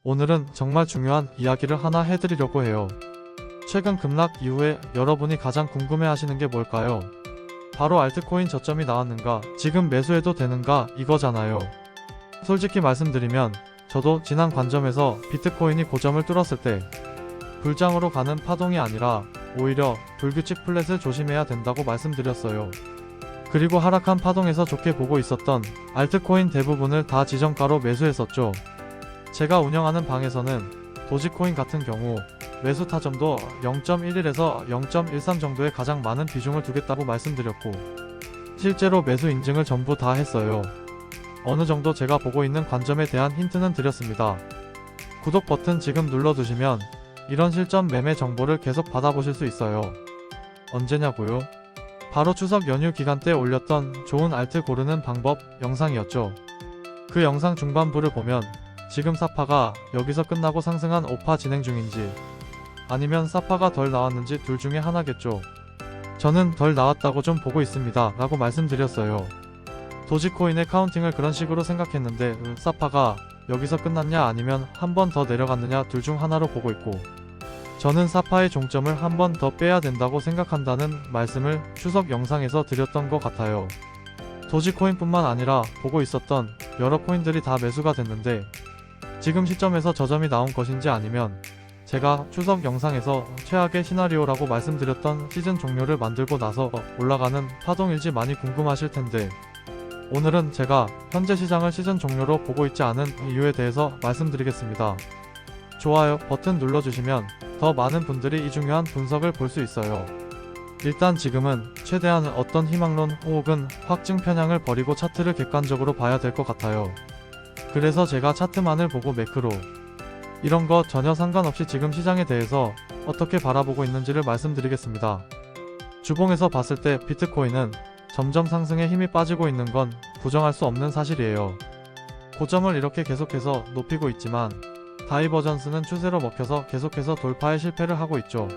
오늘은 정말 중요한 이야기를 하나 해드리려고 해요. 최근 급락 이후에 여러분이 가장 궁금해하시는 게 뭘까요? 바로 알트코인 저점이 나왔는가, 지금 매수해도 되는가 이거잖아요. 솔직히 말씀드리면 저도 지난 관점에서 비트코인이 고점을 뚫었을 때 불장으로 가는 파동이 아니라 오히려 불규칙 플랫을 조심해야 된다고 말씀드렸어요. 그리고 하락한 파동에서 좋게 보고 있었던 알트코인 대부분을 다 지정가로 매수했었죠. 제가 운영하는 방에서는 도지코인 같은 경우 매수 타점도 0.11에서 0.13 정도의 가장 많은 비중을 두겠다고 말씀드렸고, 실제로 매수 인증을 전부 다 했어요. 어느 정도 제가 보고 있는 관점에 대한 힌트는 드렸습니다. 구독 버튼 지금 눌러두시면 이런 실전 매매 정보를 계속 받아보실 수 있어요. 언제냐고요? 바로 추석 연휴 기간 때 올렸던 좋은 알트 고르는 방법 영상이었죠. 그 영상 중반부를 보면 지금 사파가 여기서 끝나고 상승한 5파 진행 중인지 아니면 사파가 덜 나왔는지 둘 중에 하나겠죠. 저는 덜 나왔다고 좀 보고 있습니다 라고 말씀드렸어요. 도지코인의 카운팅을 그런 식으로 생각했는데 사파가 여기서 끝났냐 아니면 한 번 더 내려갔느냐 둘 중 하나로 보고 있고, 저는 사파의 종점을 한 번 더 빼야 된다고 생각한다는 말씀을 추석 영상에서 드렸던 것 같아요. 도지코인뿐만 아니라 보고 있었던 여러 코인들이 다 매수가 됐는데 지금 시점에서 저점이 나온 것인지 아니면 제가 추석 영상에서 최악의 시나리오라고 말씀드렸던 시즌 종료를 만들고 나서 올라가는 파동일지 많이 궁금하실 텐데, 오늘은 제가 현재 시장을 시즌 종료로 보고 있지 않은 이유에 대해서 말씀드리겠습니다. 좋아요 버튼 눌러주시면 더 많은 분들이 이 중요한 분석을 볼 수 있어요. 일단 지금은 최대한 어떤 희망론 혹은 확증 편향을 버리고 차트를 객관적으로 봐야 될 것 같아요. 그래서 제가 차트만을 보고 매크로 이런 거 전혀 상관없이 지금 시장에 대해서 어떻게 바라보고 있는지를 말씀드리겠습니다. 주봉에서 봤을 때 비트코인은 점점 상승에 힘이 빠지고 있는 건 부정할 수 없는 사실이에요. 고점을 이렇게 계속해서 높이고 있지만 다이버전스는 추세로 먹혀서 계속해서 돌파에 실패를 하고 있죠.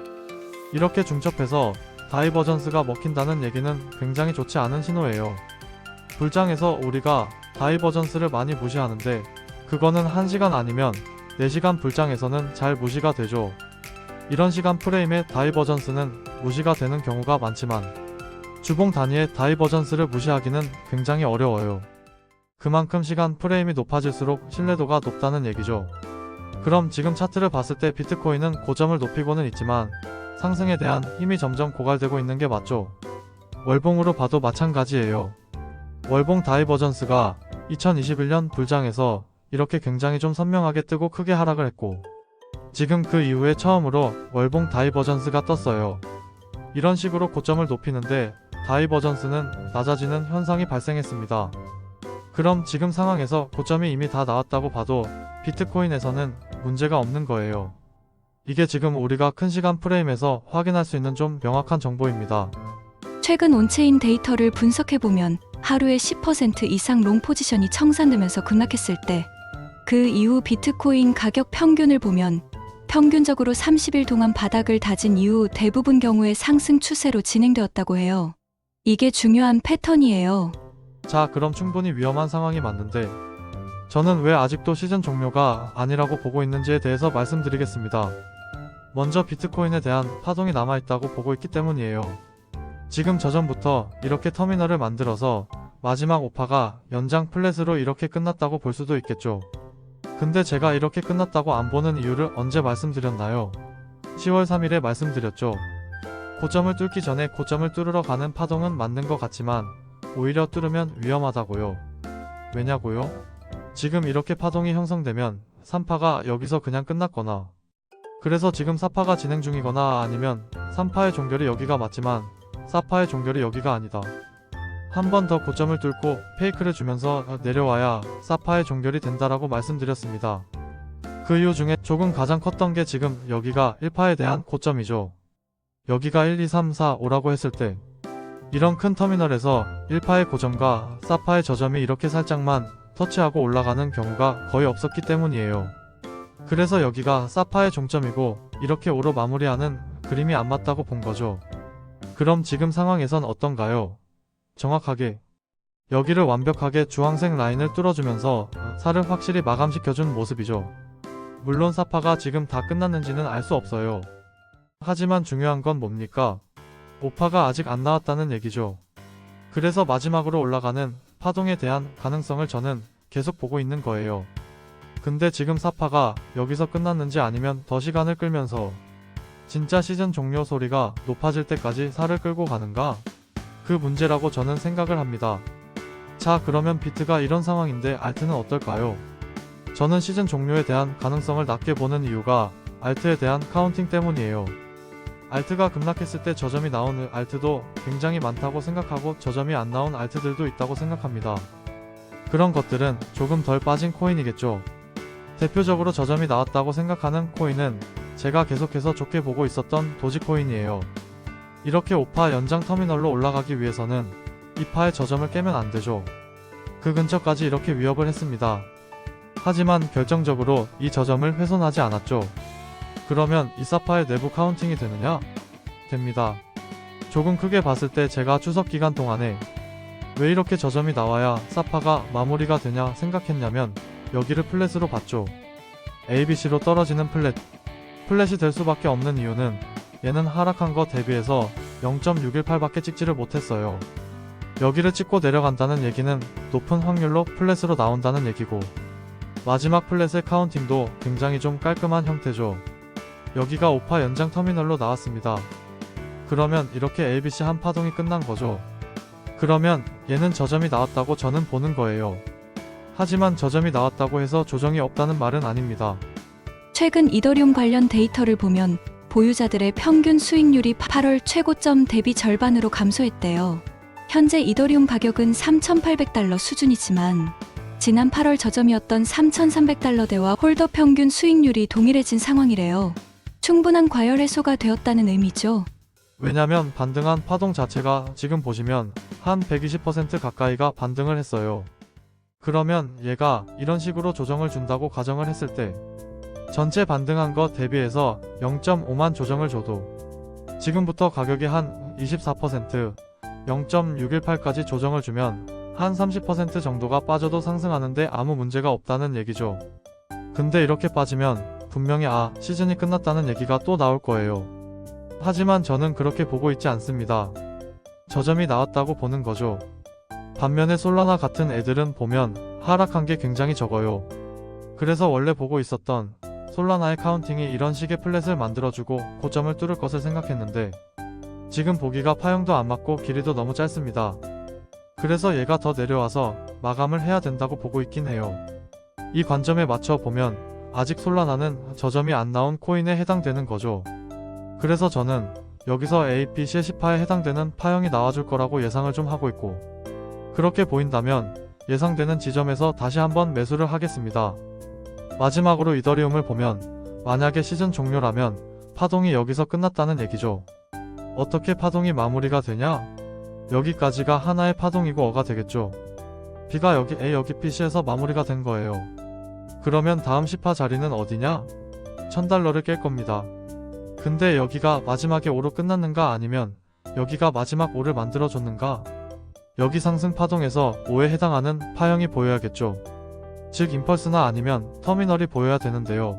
이렇게 중첩해서 다이버전스가 먹힌다는 얘기는 굉장히 좋지 않은 신호예요. 불장에서 우리가 다이버전스를 많이 무시하는데 그거는 1시간 아니면 4시간 불장에서는 잘 무시가 되죠. 이런 시간 프레임의 다이버전스는 무시가 되는 경우가 많지만 주봉 단위의 다이버전스를 무시하기는 굉장히 어려워요. 그만큼 시간 프레임이 높아질수록 신뢰도가 높다는 얘기죠. 그럼 지금 차트를 봤을 때 비트코인은 고점을 높이고는 있지만 상승에 대한 힘이 점점 고갈되고 있는 게 맞죠. 월봉으로 봐도 마찬가지예요. 월봉 다이버전스가 2021년 불장에서 이렇게 굉장히 좀 선명하게 뜨고 크게 하락을 했고, 지금 그 이후에 처음으로 월봉 다이버전스가 떴어요. 이런 식으로 고점을 높이는데 다이버전스는 낮아지는 현상이 발생했습니다. 그럼 지금 상황에서 고점이 이미 다 나왔다고 봐도 비트코인에서는 문제가 없는 거예요. 이게 지금 우리가 큰 시간 프레임에서 확인할 수 있는 좀 명확한 정보입니다. 최근 온체인 데이터를 분석해보면 하루에 10% 이상 롱 포지션이 청산되면서 급락했을 때 그 이후 비트코인 가격 평균을 보면 평균적으로 30일 동안 바닥을 다진 이후 대부분 경우에 상승 추세로 진행되었다고 해요. 이게 중요한 패턴이에요. 자, 그럼 충분히 위험한 상황이 맞는데 저는 왜 아직도 시즌 종료가 아니라고 보고 있는지에 대해서 말씀드리겠습니다. 먼저 비트코인에 대한 파동이 남아있다고 보고 있기 때문이에요. 지금 저전부터 이렇게 터미널을 만들어서 마지막 5파가 연장 플랫으로 이렇게 끝났다고 볼 수도 있겠죠. 근데 제가 이렇게 끝났다고 안 보는 이유를 언제 말씀드렸나요? 10월 3일에 말씀드렸죠. 고점을 뚫기 전에 고점을 뚫으러 가는 파동은 맞는 것 같지만 오히려 뚫으면 위험하다고요. 왜냐고요? 지금 이렇게 파동이 형성되면 3파가 여기서 그냥 끝났거나, 그래서 지금 4파가 진행 중이거나 아니면 3파의 종결이 여기가 맞지만 4파의 종결이 여기가 아니다. 한 번 더 고점을 뚫고 페이크를 주면서 내려와야 4파의 종결이 된다라고 말씀드렸습니다. 그 이유 중에 조금 가장 컸던 게 지금 여기가 1파에 대한 고점이죠. 여기가 1, 2, 3, 4, 5라고 했을 때 이런 큰 터미널에서 1파의 고점과 4파의 저점이 이렇게 살짝만 터치하고 올라가는 경우가 거의 없었기 때문이에요. 그래서 여기가 4파의 종점이고 이렇게 5로 마무리하는 그림이 안 맞다고 본 거죠. 그럼 지금 상황에선 어떤가요? 정확하게 여기를 완벽하게 주황색 라인을 뚫어주면서 살을 확실히 마감시켜준 모습이죠. 물론 사파가 지금 다 끝났는지는 알 수 없어요. 하지만 중요한 건 뭡니까? 오파가 아직 안 나왔다는 얘기죠. 그래서 마지막으로 올라가는 파동에 대한 가능성을 저는 계속 보고 있는 거예요. 근데 지금 사파가 여기서 끝났는지 아니면 더 시간을 끌면서 진짜 시즌 종료 소리가 높아질 때까지 살을 끌고 가는가? 그 문제라고 저는 생각을 합니다. 자, 그러면 비트가 이런 상황인데 알트는 어떨까요? 저는 시즌 종료에 대한 가능성을 낮게 보는 이유가 알트에 대한 카운팅 때문이에요. 알트가 급락했을 때 저점이 나오는 알트도 굉장히 많다고 생각하고 저점이 안 나온 알트들도 있다고 생각합니다. 그런 것들은 조금 덜 빠진 코인이겠죠. 대표적으로 저점이 나왔다고 생각하는 코인은 제가 계속해서 좋게 보고 있었던 도지코인이에요. 이렇게 5파 연장 터미널로 올라가기 위해서는 2파의 저점을 깨면 안 되죠. 그 근처까지 이렇게 위협을 했습니다. 하지만 결정적으로 이 저점을 훼손하지 않았죠. 그러면 이 사파의 내부 카운팅이 되느냐? 됩니다. 조금 크게 봤을 때 제가 추석 기간 동안에 왜 이렇게 저점이 나와야 사파가 마무리가 되냐 생각했냐면 여기를 플랫으로 봤죠. ABC로 떨어지는 플랫이 될 수밖에 없는 이유는 얘는 하락한 거 대비해서 0.618밖에 찍지를 못했어요. 여기를 찍고 내려간다는 얘기는 높은 확률로 플랫으로 나온다는 얘기고, 마지막 플랫의 카운팅도 굉장히 좀 깔끔한 형태죠. 여기가 5파 연장 터미널로 나왔습니다. 그러면 이렇게 ABC 한 파동이 끝난 거죠. 그러면 얘는 저점이 나왔다고 저는 보는 거예요. 하지만 저점이 나왔다고 해서 조정이 없다는 말은 아닙니다. 최근 이더리움 관련 데이터를 보면 보유자들의 평균 수익률이 8월 최고점 대비 절반으로 감소했대요. 현재 이더리움 가격은 3,800달러 수준이지만 지난 8월 저점이었던 3,300달러대와 홀더 평균 수익률이 동일해진 상황이래요. 충분한 과열 해소가 되었다는 의미죠. 왜냐면 반등한 파동 자체가 지금 보시면 한 120% 가까이가 반등을 했어요. 그러면 얘가 이런 식으로 조정을 준다고 가정을 했을 때 전체 반등한 것 대비해서 0.5만 조정을 줘도 지금부터 가격이 한 24%, 0.618까지 조정을 주면 한 30% 정도가 빠져도 상승하는데 아무 문제가 없다는 얘기죠. 근데 이렇게 빠지면 분명히 시즌이 끝났다는 얘기가 또 나올 거예요. 하지만 저는 그렇게 보고 있지 않습니다. 저점이 나왔다고 보는 거죠. 반면에 솔라나 같은 애들은 보면 하락한 게 굉장히 적어요. 그래서 원래 보고 있었던 솔라나의 카운팅이 이런 식의 플랫을 만들어주고 고점을 뚫을 것을 생각했는데 지금 보기가 파형도 안 맞고 길이도 너무 짧습니다. 그래서 얘가 더 내려와서 마감을 해야 된다고 보고 있긴 해요. 이 관점에 맞춰 보면 아직 솔라나는 저점이 안 나온 코인에 해당되는 거죠. 그래서 저는 여기서 APC의 10파에 해당되는 파형이 나와줄 거라고 예상을 좀 하고 있고, 그렇게 보인다면 예상되는 지점에서 다시 한번 매수를 하겠습니다. 마지막으로 이더리움을 보면 만약에 시즌 종료라면 파동이 여기서 끝났다는 얘기죠. 어떻게 파동이 마무리가 되냐? 여기까지가 하나의 파동이고 어가 되겠죠. B가 여기 A 여기 PC에서 마무리가 된 거예요. 그러면 다음 10파 자리는 어디냐? 1000달러를 깰 겁니다. 근데 여기가 마지막에 O로 끝났는가 아니면 여기가 마지막 O를 만들어줬는가? 여기 상승 파동에서 O에 해당하는 파형이 보여야겠죠. 즉 임펄스나 아니면 터미널이 보여야 되는데요.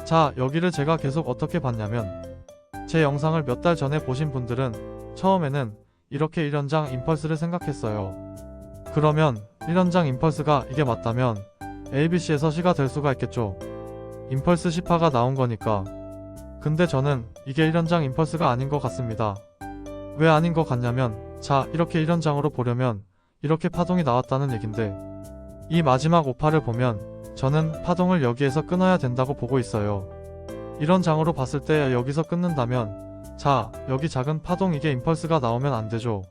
자, 여기를 제가 계속 어떻게 봤냐면 제 영상을 몇 달 전에 보신 분들은 처음에는 이렇게 1연장 임펄스를 생각했어요. 그러면 1연장 임펄스가 이게 맞다면 ABC에서 C가 될 수가 있겠죠. 임펄스 10파가 나온 거니까. 근데 저는 이게 1연장 임펄스가 아닌 것 같습니다. 왜 아닌 것 같냐면 자, 이렇게 1연장으로 보려면 이렇게 파동이 나왔다는 얘긴데 이 마지막 5파를 보면 저는 파동을 여기에서 끊어야 된다고 보고 있어요. 이런 장으로 봤을 때 여기서 끊는다면 자, 여기 작은 파동 이게 임펄스가 나오면 안 되죠.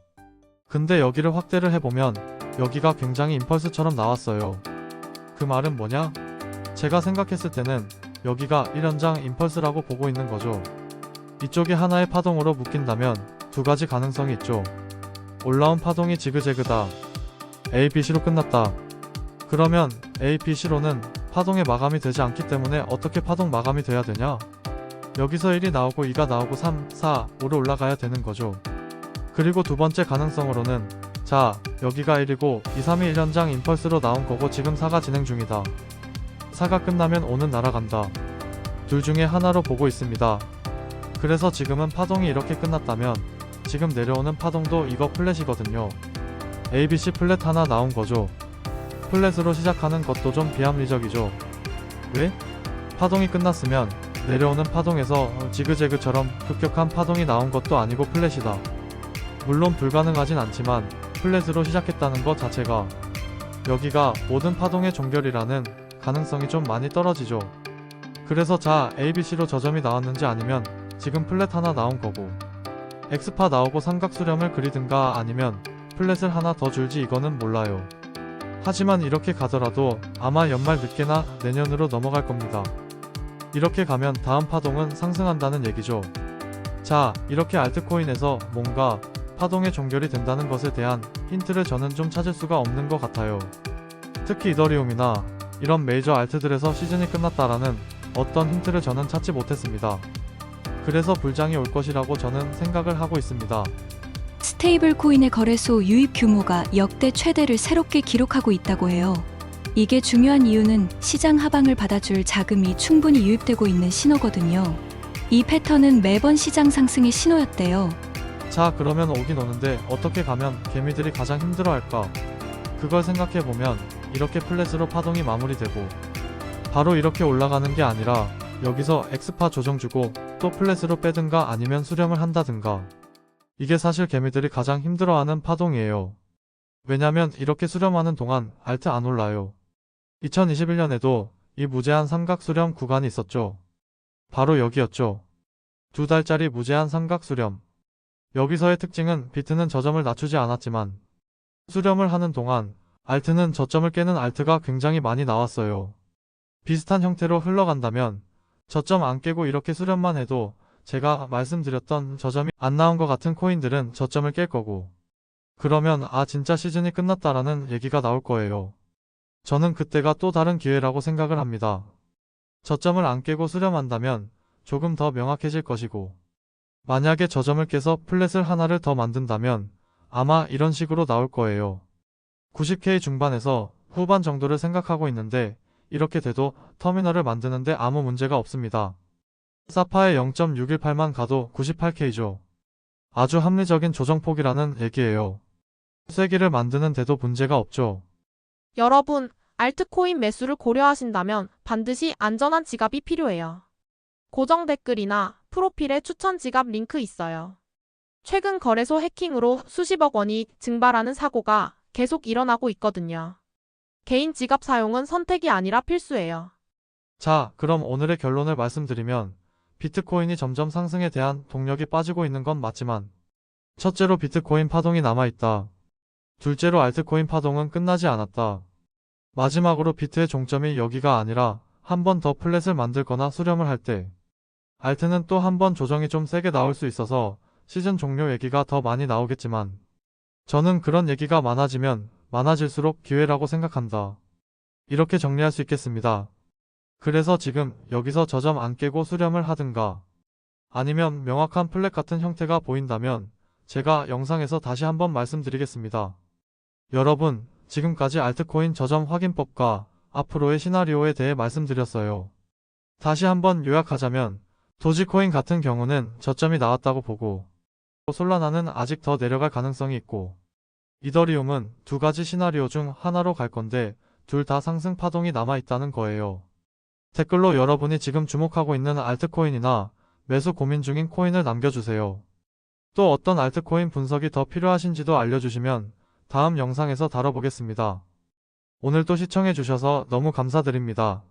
근데 여기를 확대를 해보면 여기가 굉장히 임펄스처럼 나왔어요. 그 말은 뭐냐? 제가 생각했을 때는 여기가 1연장 임펄스라고 보고 있는 거죠. 이쪽이 하나의 파동으로 묶인다면 두 가지 가능성이 있죠. 올라온 파동이 지그재그다. A, B, C로 끝났다. 그러면 A, B, C로는 파동의 마감이 되지 않기 때문에 어떻게 파동 마감이 돼야 되냐? 여기서 1이 나오고 2가 나오고 3, 4, 5로 올라가야 되는 거죠. 그리고 두 번째 가능성으로는 자, 여기가 1이고 2, 3이 1연장 임펄스로 나온 거고 지금 4가 진행 중이다. 4가 끝나면 5는 날아간다. 둘 중에 하나로 보고 있습니다. 그래서 지금은 파동이 이렇게 끝났다면 지금 내려오는 파동도 이거 플랫이거든요. ABC 플랫 하나 나온 거죠. 플랫으로 시작하는 것도 좀 비합리적이죠. 왜? 파동이 끝났으면 내려오는 파동에서 지그재그처럼 급격한 파동이 나온 것도 아니고 플랫이다. 물론 불가능하진 않지만 플랫으로 시작했다는 것 자체가 여기가 모든 파동의 종결이라는 가능성이 좀 많이 떨어지죠. 그래서 자, ABC로 저점이 나왔는지 아니면 지금 플랫 하나 나온 거고 X파 나오고 삼각 수렴을 그리든가 아니면 플랫을 하나 더 줄지 이거는 몰라요. 하지만 이렇게 가더라도 아마 연말 늦게나 내년으로 넘어갈 겁니다. 이렇게 가면 다음 파동은 상승한다는 얘기죠. 자, 이렇게 알트코인에서 뭔가 파동의 종결이 된다는 것에 대한 힌트를 저는 좀 찾을 수가 없는 것 같아요. 특히 이더리움이나 이런 메이저 알트들에서 시즌이 끝났다라는 어떤 힌트를 저는 찾지 못했습니다. 그래서 불장이 올 것이라고 저는 생각을 하고 있습니다. 스테이블 코인의 거래소 유입 규모가 역대 최대를 새롭게 기록하고 있다고 해요. 이게 중요한 이유는 시장 하방을 받아줄 자금이 충분히 유입되고 있는 신호거든요. 이 패턴은 매번 시장 상승의 신호였대요. 자, 그러면 오긴 오는데 어떻게 가면 개미들이 가장 힘들어할까? 그걸 생각해보면 이렇게 플랫으로 파동이 마무리되고 바로 이렇게 올라가는 게 아니라 여기서 X파 조정 주고 또 플랫으로 빼든가 아니면 수렴을 한다든가, 이게 사실 개미들이 가장 힘들어하는 파동이에요. 왜냐면 이렇게 수렴하는 동안 알트 안 올라요. 2021년에도 이 무제한 삼각 수렴 구간이 있었죠. 바로 여기였죠. 2달짜리 무제한 삼각 수렴. 여기서의 특징은 비트는 저점을 낮추지 않았지만 수렴을 하는 동안 알트는 저점을 깨는 알트가 굉장히 많이 나왔어요. 비슷한 형태로 흘러간다면 저점 안 깨고 이렇게 수렴만 해도 제가 말씀드렸던 저점이 안 나온 것 같은 코인들은 저점을 깰 거고, 그러면 아 진짜 시즌이 끝났다라는 얘기가 나올 거예요. 저는 그때가 또 다른 기회라고 생각을 합니다. 저점을 안 깨고 수렴한다면 조금 더 명확해질 것이고, 만약에 저점을 깨서 플랫을 하나를 더 만든다면 아마 이런 식으로 나올 거예요. 90K 중반에서 후반 정도를 생각하고 있는데 이렇게 돼도 터미널을 만드는데 아무 문제가 없습니다. 사파의 0.618만 가도 98K죠. 아주 합리적인 조정폭이라는 얘기예요. 쐐기를 만드는 데도 문제가 없죠. 여러분, 알트코인 매수를 고려하신다면 반드시 안전한 지갑이 필요해요. 고정 댓글이나 프로필에 추천 지갑 링크 있어요. 최근 거래소 해킹으로 수십억 원이 증발하는 사고가 계속 일어나고 있거든요. 개인 지갑 사용은 선택이 아니라 필수예요. 자, 그럼 오늘의 결론을 말씀드리면 비트코인이 점점 상승에 대한 동력이 빠지고 있는 건 맞지만 첫째로 비트코인 파동이 남아있다. 둘째로 알트코인 파동은 끝나지 않았다. 마지막으로 비트의 종점이 여기가 아니라 한 번 더 플랫을 만들거나 수렴을 할 때 알트는 또 한 번 조정이 좀 세게 나올 수 있어서 시즌 종료 얘기가 더 많이 나오겠지만 저는 그런 얘기가 많아지면 많아질수록 기회라고 생각한다. 이렇게 정리할 수 있겠습니다. 그래서 지금 여기서 저점 안 깨고 수렴을 하든가 아니면 명확한 플랫 같은 형태가 보인다면 제가 영상에서 다시 한번 말씀드리겠습니다. 여러분, 지금까지 알트코인 저점 확인법과 앞으로의 시나리오에 대해 말씀드렸어요. 다시 한번 요약하자면 도지코인 같은 경우는 저점이 나왔다고 보고 솔라나는 아직 더 내려갈 가능성이 있고 이더리움은 두 가지 시나리오 중 하나로 갈 건데 둘 다 상승 파동이 남아있다는 거예요. 댓글로 여러분이 지금 주목하고 있는 알트코인이나 매수 고민 중인 코인을 남겨주세요. 또 어떤 알트코인 분석이 더 필요하신지도 알려주시면 다음 영상에서 다뤄보겠습니다. 오늘도 시청해주셔서 너무 감사드립니다.